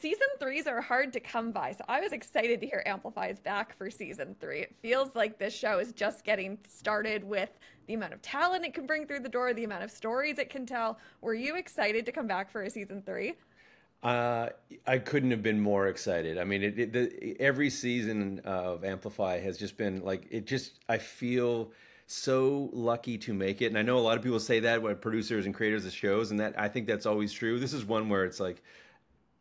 season threes are hard to come by, so I was excited to hear Amplify is back for season three. It feels like this show is just getting started with the amount of talent it can bring through the door, the amount of stories it can tell. Were you excited to come back for a season three? Uh, I couldn't have been more excited. I mean, every season of Amplify has just been like it. Just I feel so lucky to make it, and I know a lot of people say that when producers and creators of shows, and that I think that's always true. This is one where it's like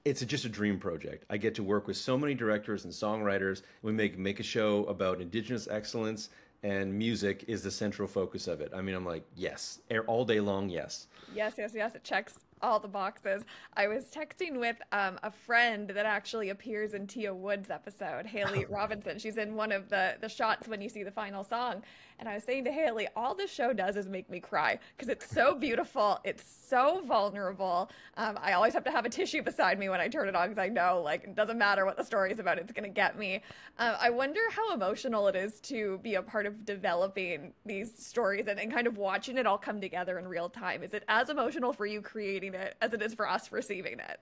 just a dream project. I get to work with so many directors and songwriters. We make a show about Indigenous excellence, and music is the central focus of it. I mean, I'm like, yes, all day long, yes. Yes, yes, yes. It checks all the boxes. I was texting with a friend that actually appears in Tia Wood's episode, Haley Robinson. She's in one of the shots when you see the final song. And I was saying to Haley, all this show does is make me cry because it's so beautiful. It's so vulnerable. I always have to have a tissue beside me when I turn it on because I know, like, it doesn't matter what the story is about, it's going to get me. I wonder how emotional it is to be a part of developing these stories and kind of watching it all come together in real time. Is it as emotional for you creating it as it is for us receiving it?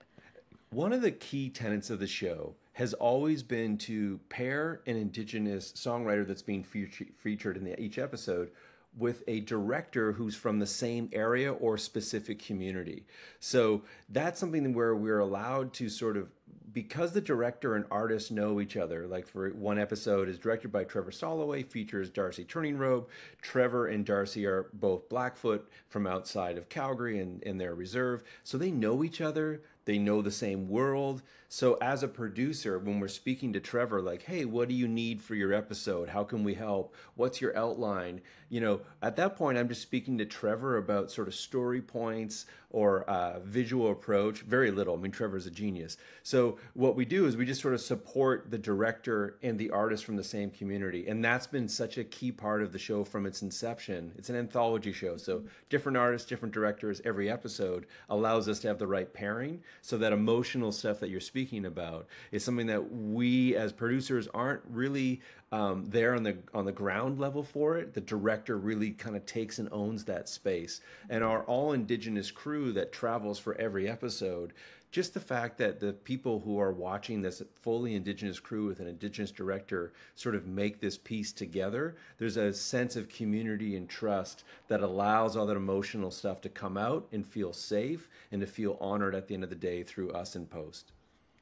One of the key tenets of the show has always been to pair an Indigenous songwriter that's being featured in each episode with a director who's from the same area or specific community. So that's something where we're allowed to sort of, because the director and artist know each other, like for one episode is directed by Trevor Soloway, features Darcy Turning Robe. Trevor and Darcy are both Blackfoot from outside of Calgary and in their reserve. So they know each other. They know the same world. So as a producer, when we're speaking to Trevor, like, hey, what do you need for your episode? How can we help? What's your outline? You know, at that point, I'm just speaking to Trevor about sort of story points or visual approach. Very little. I mean, Trevor's a genius. So what we do is we just sort of support the director and the artist from the same community. And that's been such a key part of the show from its inception. It's an anthology show. So different artists, different directors, every episode allows us to have the right pairing. So that emotional stuff that you're speaking about is something that we as producers aren't really there on the ground level for it. The director really kind of takes and owns that space. And our all Indigenous crew that travels for every episode, just the fact that the people who are watching this fully Indigenous crew with an Indigenous director sort of make this piece together, there's a sense of community and trust that allows all that emotional stuff to come out and feel safe and to feel honored at the end of the day through us in post.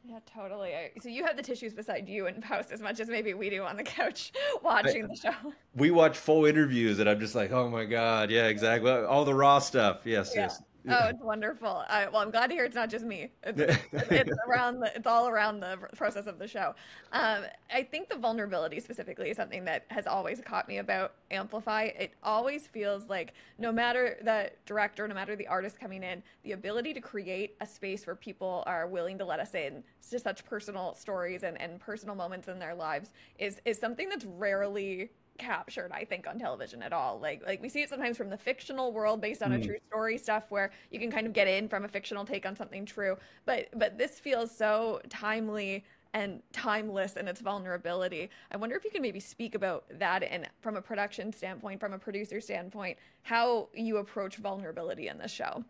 Yeah, totally. So you have the tissues beside you in post as much as maybe we do on the couch I, watching the show. we watch full interviews and I'm just like, oh my God, yeah, exactly. All the raw stuff. Yes, Yeah. yes. Oh, it's wonderful. Well, I'm glad to hear it's not just me. It's all around the process of the show. I think the vulnerability specifically is something that has always caught me about Amplify. It always feels like no matter the director, no matter the artist coming in, the ability to create a space where people are willing to let us in to such personal stories and personal moments in their lives is something that's rarely captured, I think, on television at all. Like we see it sometimes from the fictional world based on a true story stuff where you can kind of get in from a fictional take on something true. But this feels so timely and timeless in its vulnerability. I wonder if you can maybe speak about that and from a production standpoint, from a producer standpoint, how you approach vulnerability in this show.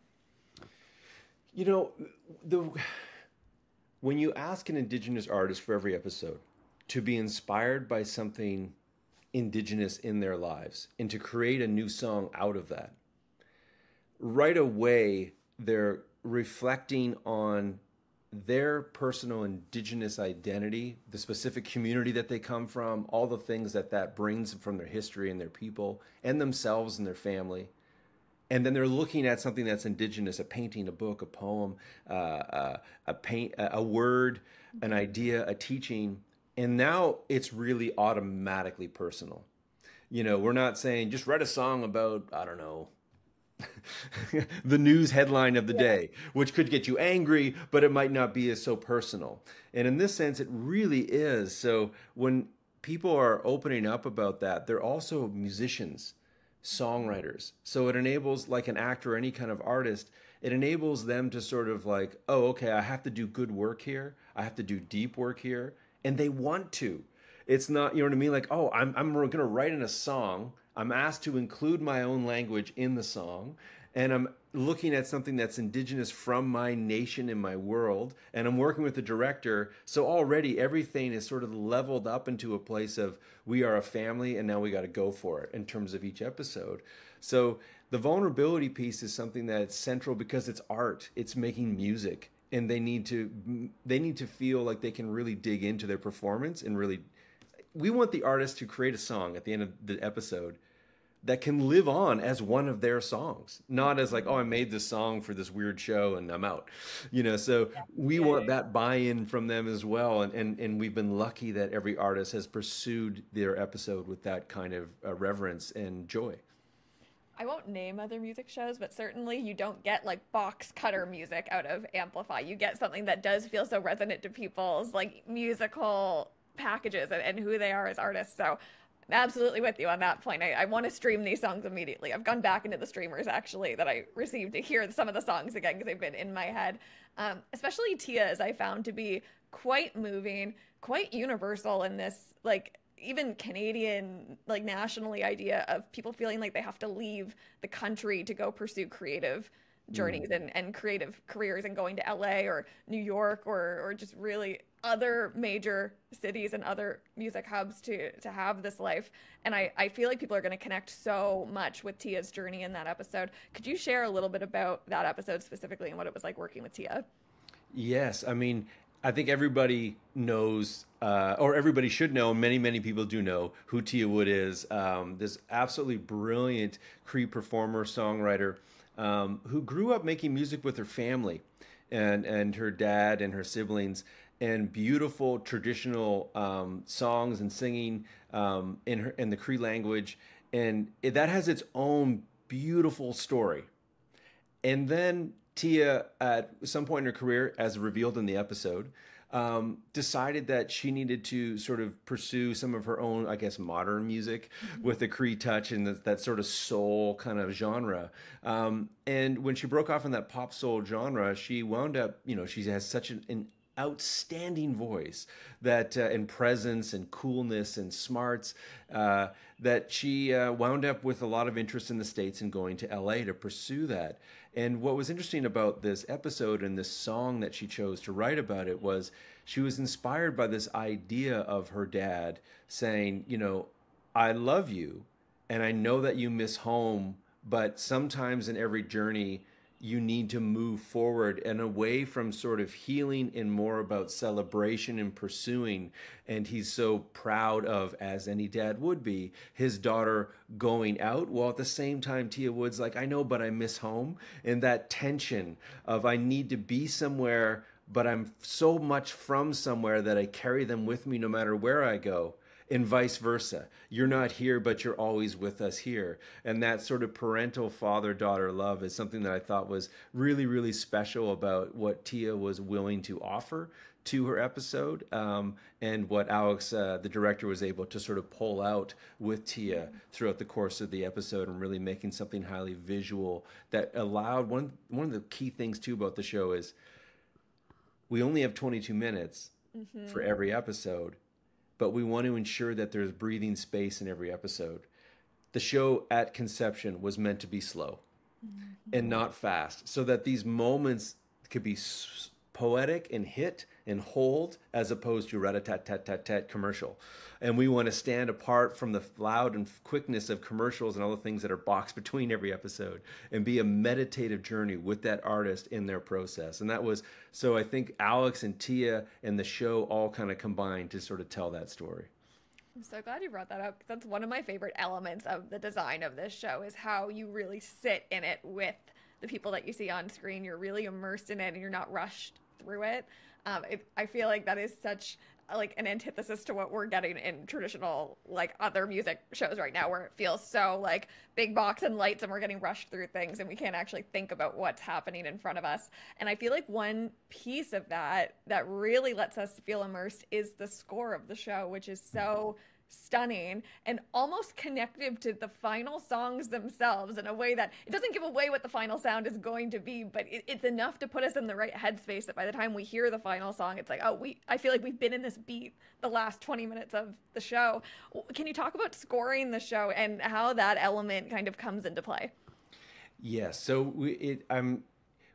You know, the when you ask an Indigenous artist for every episode to be inspired by something Indigenous in their lives and to create a new song out of that, right away they're reflecting on their personal Indigenous identity, the specific community that they come from, all the things that brings from their history and their people and themselves and their family. And then they're looking at something that's Indigenous, a painting, a book, a poem, a word, an idea, a teaching. And now it's really automatically personal. You know, we're not saying just write a song about, I don't know, the news headline of the day, which could get you angry, but it might not be as so personal. And in this sense, it really is. So when people are opening up about that, they're also musicians, songwriters. So it enables, like an actor or any kind of artist, it enables them to sort of like, oh, okay, I have to do good work here. I have to do deep work here. And they want to. It's not, you know what I mean? Like, oh, I'm going to write in a song. I'm asked to include my own language in the song. and I'm looking at something that's indigenous from my nation and my world, and I'm working with the director. So already everything is sort of leveled up into a place of we are a family, and now we got to go for it in terms of each episode. So the vulnerability piece is something that's central because it's art, it's making music, and they need to feel like they can really dig into their performance and really. We want the artist to create a song at the end of the episode that can live on as one of their songs, not as like, oh, I made this song for this weird show and I'm out. So we Yeah, want that buy-in from them as well. And we've been lucky that every artist has pursued their episode with that kind of reverence and joy. I won't name other music shows, but certainly you don't get like box cutter music out of Amplify. You get something that does feel so resonant to people's like musical packages and who they are as artists. So I'm absolutely with you on that point. I want to stream these songs immediately. I've gone back into the streamers actually that I received to hear some of the songs again because they've been in my head. Especially Tia's I found to be quite moving, quite universal in this like even Canadian, like nationally idea of people feeling like they have to leave the country to go pursue creative journeys and creative careers and going to LA or New York or just really other major cities and other music hubs to have this life. And I feel like people are going to connect so much with Tia's journey in that episode. Could you share a little bit about that episode specifically and what it was like working with Tia? Yes, I mean, I think everybody knows, or everybody should know, many, many people do know who Tia Wood is. This absolutely brilliant Cree performer, songwriter, who grew up making music with her family and her dad and her siblings, and beautiful traditional songs and singing in the Cree language. And that has its own beautiful story. And then Tia, at some point in her career, as revealed in the episode, decided that she needed to sort of pursue some of her own, I guess, modern music with the Cree touch and that sort of soul kind of genre. And when she broke off in that pop soul genre, she wound up, she has such an outstanding voice that and presence and coolness and smarts that she wound up with a lot of interest in the States and going to LA to pursue that. And what was interesting about this episode and this song that she chose to write about it was she was inspired by this idea of her dad saying, I love you and I know that you miss home, but sometimes in every journey you need to move forward and away from sort of healing and more about celebration and pursuing. And he's so proud of, as any dad would be, his daughter going out, while at the same time Tia Wood's like, I know, but I miss home. And that tension of I need to be somewhere, but I'm so much from somewhere that I carry them with me no matter where I go. And vice versa. You're not here, but you're always with us here. And that sort of parental father-daughter love is something that I thought was really, really special about what Tia was willing to offer to her episode, and what Alex, the director, was able to sort of pull out with Tia throughout the course of the episode, and really making something highly visual that allowed one of the key things too about the show is we only have 22 minutes for every episode, but we want to ensure that there's breathing space in every episode. The show at conception was meant to be slow and not fast, so that these moments could be poetic and hit and hold, as opposed to rat-a-tat-tat-tat-tat commercial. And we want to stand apart from the loud and quickness of commercials and all the things that are boxed between every episode, and be a meditative journey with that artist in their process. And that was, so I think Alex and Tia and the show all kind of combined to sort of tell that story. I'm so glad you brought that up. That's one of my favorite elements of the design of this show, is how you really sit in it with the people that you see on screen. You're really immersed in it and you're not rushed through it. I feel like that is such like an antithesis to what we're getting in traditional like other music shows right now, where it feels so like big box and lights and we're getting rushed through things and we can't actually think about what's happening in front of us. And I feel like one piece of that that really lets us feel immersed is the score of the show, which is so stunning and almost connective to the final songs themselves in a way that it doesn't give away what the final sound is going to be, but it's enough to put us in the right headspace that by the time we hear the final song, it's like, oh, I feel like we've been in this beat the last 20 minutes of the show. Can you talk about scoring the show and how that element kind of comes into play? Yes. So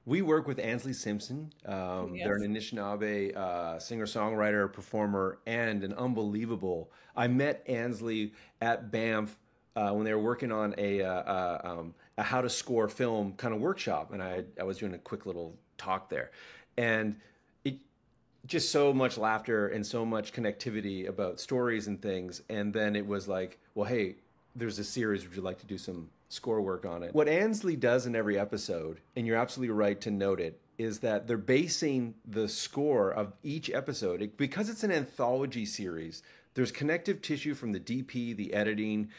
we work with Ansley Simpson. They're an Yes. Anishinaabe singer-songwriter, performer, and an unbelievable. I met Ansley at Banff when they were working on a how to score film kind of workshop, and I was doing a quick little talk there, and it just so much laughter and so much connectivity about stories and things. And then it was like, well, hey, there's a series. Would you like to do some score work on it? What Ansley does in every episode, and you're absolutely right to note it, is that they're basing the score of each episode because it's an anthology series. There's connective tissue from the DP, the editing,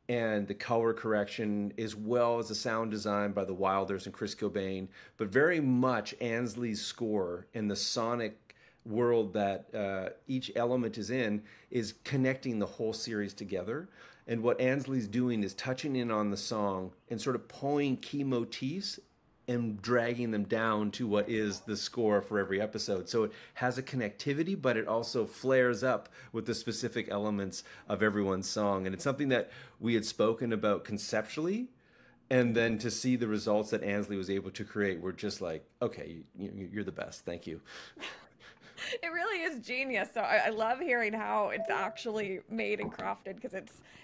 and the color correction, as well as the sound design by the Wilders and Chris Cobain. But very much Ansley's score and the sonic world that each element is in is connecting the whole series together. And what Ansley's doing is touching in on the song and sort of pulling key motifs and dragging them down to what is the score for every episode. So it has a connectivity, but it also flares up with the specific elements of everyone's song. And it's something that we had spoken about conceptually. And then to see the results that Ansley was able to create, we're just like, okay, you're the best. Thank you. It really is genius. So I love hearing how it's actually made and crafted because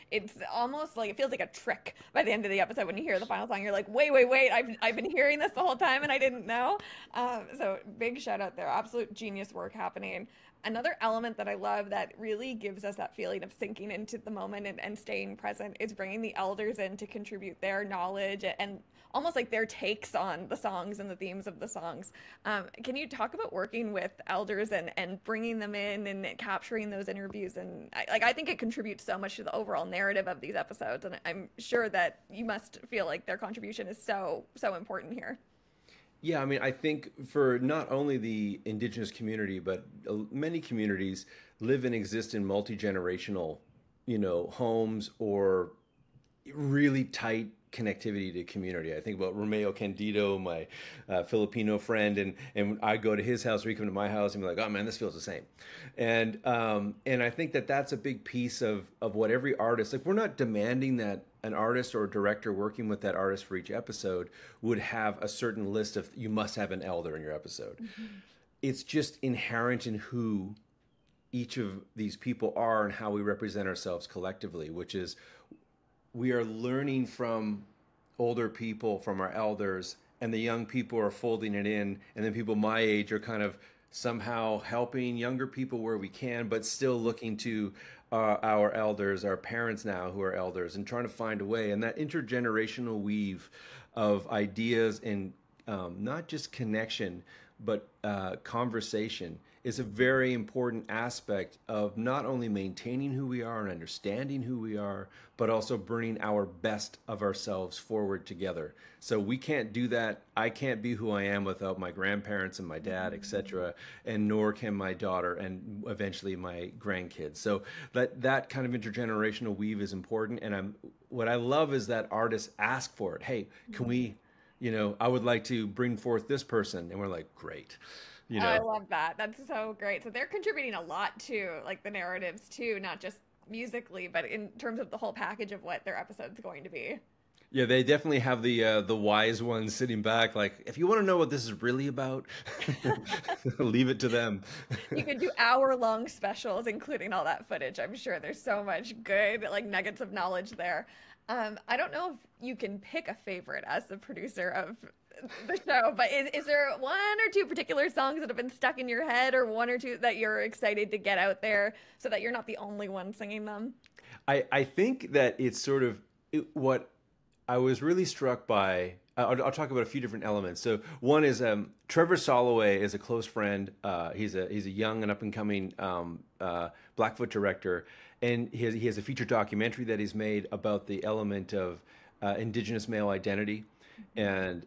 it's almost like it feels like a trick by the end of the episode when you hear the final song. You're like, wait, I've been hearing this the whole time and I didn't know. So big shout out there, absolute genius work happening. Another element that I love that really gives us that feeling of sinking into the moment and staying present is bringing the elders in to contribute their knowledge and almost like their takes on the songs and the themes of the songs. Can you talk about working with elders and bringing them in and capturing those interviews? And I think it contributes so much to the overall narrative of these episodes. And I'm sure that you must feel like their contribution is so important here. Yeah, I mean, I think for not only the indigenous community, but many communities live and exist in multi-generational, homes or really tight connectivity to community. I think about Romeo Candido, my Filipino friend, and I go to his house or he come to my house and be like, oh man, this feels the same. And I think that that's a big piece of what every artist, like we're not demanding that an artist or a director working with that artist for each episode would have a certain list of, you must have an elder in your episode. Mm-hmm. It's just inherent in who each of these people are and how we represent ourselves collectively, which is we are learning from older people, from our elders, and the young people are folding it in. And then people my age are kind of somehow helping younger people where we can, but still looking to our elders, our parents now who are elders, and trying to find a way. And that intergenerational weave of ideas and not just connection, but conversation is a very important aspect of not only maintaining who we are and understanding who we are, but also bringing our best of ourselves forward together. So we can't do that. I can't be who I am without my grandparents and my dad, etc., and nor can my daughter and eventually my grandkids. So that kind of intergenerational weave is important. And what I love is that artists ask for it. Hey, can we, I would like to bring forth this person, and we're like, great. I love that. That's so great. So they're contributing a lot to like the narratives too, not just musically, but in terms of the whole package of what their episode's going to be. Yeah, they definitely have the wise ones sitting back. Like, if you want to know what this is really about, leave it to them. You could do hour-long specials, including all that footage. I'm sure there's so much good like nuggets of knowledge there. I don't know if you can pick a favorite as the producer of the show, but is there one or two particular songs that have been stuck in your head, or one or two that you're excited to get out there so that you're not the only one singing them? I think that it's sort of what I was really struck by. I'll talk about a few different elements. So one is Trevor Soloway is a close friend. He's a young and up and coming Blackfoot director, and he has a feature documentary that he's made about the element of Indigenous male identity, and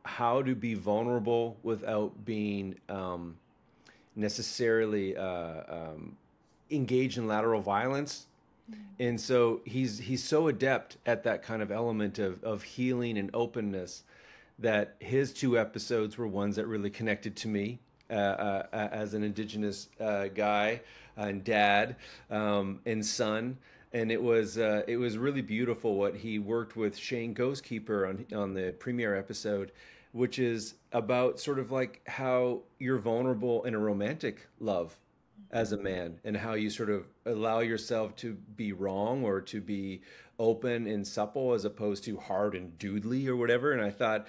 how to be vulnerable without being necessarily engaged in lateral violence. And so he's so adept at that kind of element of healing and openness that his two episodes were ones that really connected to me as an Indigenous guy and dad and son. and it was really beautiful what he worked with Shane Ghostkeeper on the premiere episode, which is about sort of like how you're vulnerable in a romantic love as a man, and how you sort of allow yourself to be wrong or to be open and supple as opposed to hard and doodly or whatever. And I thought,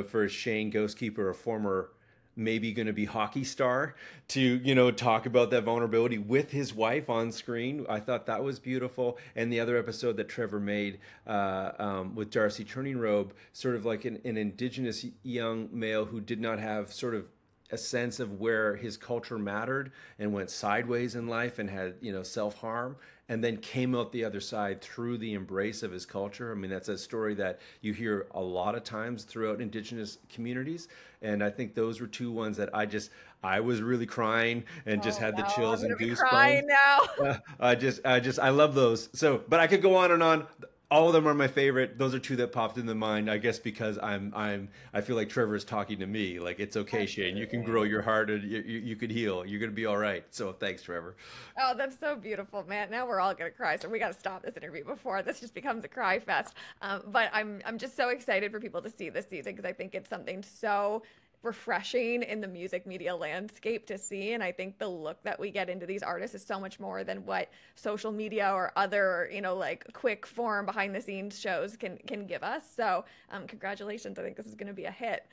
for Shane Ghostkeeper, a former maybe going to be hockey star, to talk about that vulnerability with his wife on screen, I thought that was beautiful. And the other episode that Trevor made with Darcy Turning Robe, sort of like an indigenous young male who did not have sort of a sense of where his culture mattered and went sideways in life and had self-harm, and then came out the other side through the embrace of his culture. I mean, that's a story that you hear a lot of times throughout indigenous communities. And I think those were two ones that I was really crying and just had the chills and goosebumps. Crying now. I love those. So, but I could go on and on. All of them are my favorite. Those are two that popped into mind, I guess, because I feel like Trevor is talking to me. Like, it's okay, Shane. You can grow your heart, and you could heal. You're gonna be all right. So thanks, Trevor. Oh, that's so beautiful, man. Now we're all gonna cry, so we gotta stop this interview before this just becomes a cry fest. But I'm just so excited for people to see this season, because I think it's something so refreshing in the music media landscape to see. And I think the look that we get into these artists is so much more than what social media or other, like quick form behind the scenes shows can give us. So congratulations. I think this is going to be a hit.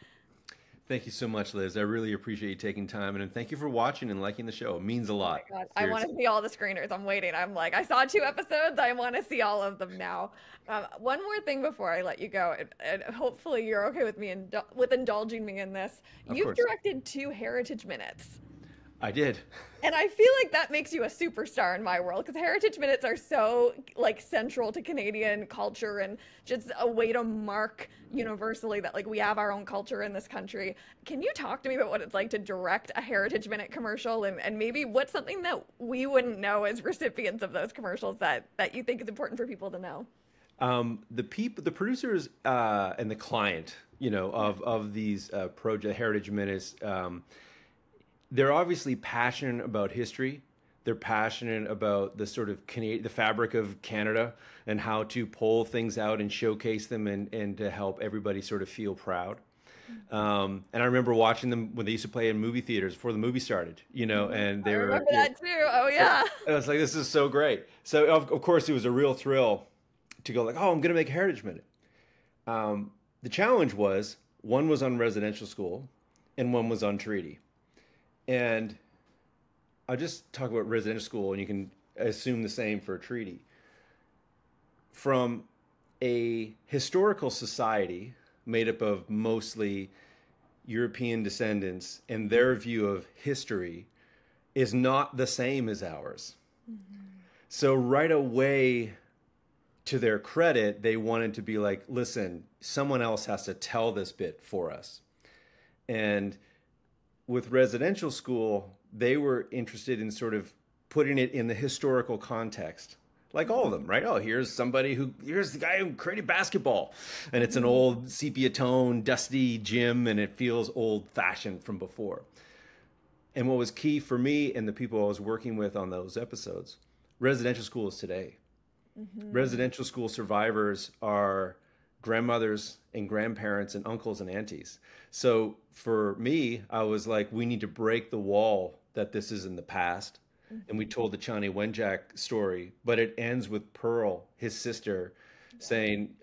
Thank you so much, Liz. I really appreciate you taking time, and thank you for watching and liking the show. It means a lot. Oh my God. I want to see all the screeners. I'm waiting. I'm like, I saw 2 episodes. I want to see all of them now. One more thing before I let you go, and hopefully you're okay with me with indulging me in this. You've directed 2 Heritage Minutes. I did. And I feel like that makes you a superstar in my world, because Heritage Minutes are so like central to Canadian culture and just a way to mark universally that like we have our own culture in this country. Can you talk to me about what it's like to direct a Heritage Minute commercial, and maybe what's something that we wouldn't know as recipients of those commercials that you think is important for people to know? The producers and the client, of these Heritage Minutes, they're obviously passionate about history. They're passionate about the sort of the fabric of Canada and how to pull things out and showcase them and to help everybody sort of feel proud. And I remember watching them when they used to play in movie theaters before the movie started, and they were. I remember that too. Oh yeah. I was like, this is so great. So of course it was a real thrill to go like, oh, I'm going to make a Heritage Minute. The challenge was, one was on residential school and one was on treaty. And I'll just talk about residential school, and you can assume the same for a treaty. From a historical society made up of mostly European descendants, and their view of history is not the same as ours. Mm-hmm. So right away, to their credit, they wanted to be like, listen, someone else has to tell this bit for us. And with residential school, they were interested in sort of putting it in the historical context, like all of them, right? Oh, here's the guy who created basketball, and it's an old sepia tone, dusty gym, and it feels old fashioned from before. And what was key for me and the people I was working with on those episodes, residential school is today. Mm-hmm. Residential school survivors are grandmothers and grandparents and uncles and aunties. So for me, I was like, we need to break the wall that this is in the past. Mm-hmm. And we told the Chani Wenjack story, but it ends with Pearl, his sister, saying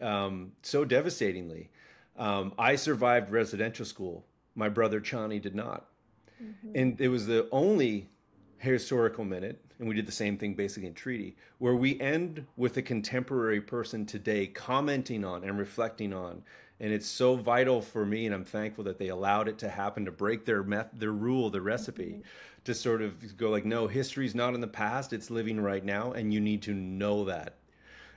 so devastatingly, I survived residential school. My brother Chani did not. Mm-hmm. And it was the only historical minute, and we did the same thing basically in treaty, where we end with a contemporary person today commenting on and reflecting on. And it's so vital for me, and I'm thankful that they allowed it to happen, to break their rule, the recipe, to sort of go like, no, history's not in the past, it's living right now, and you need to know that.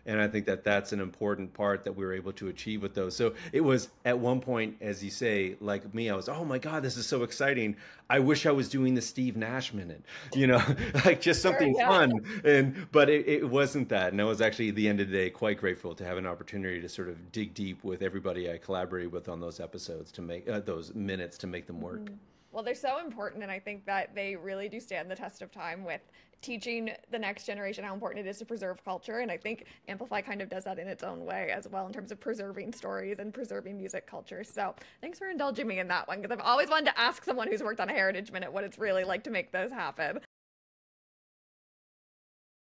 And I think that that's an important part that we were able to achieve with those. So it was at one point, as you say, like me, I was, oh my God, this is so exciting. I wish I was doing the Steve Nash minute, like just something fun. But it wasn't that. And I was actually, at the end of the day, quite grateful to have an opportunity to sort of dig deep with everybody I collaborated with on those episodes to make those minutes to make them work. Well, they're so important, and I think that they really do stand the test of time with teaching the next generation how important it is to preserve culture. And I think Amplify kind of does that in its own way as well, in terms of preserving stories and preserving music culture. So thanks for indulging me in that one, because I've always wanted to ask someone who's worked on a heritage minute what it's really like to make those happen.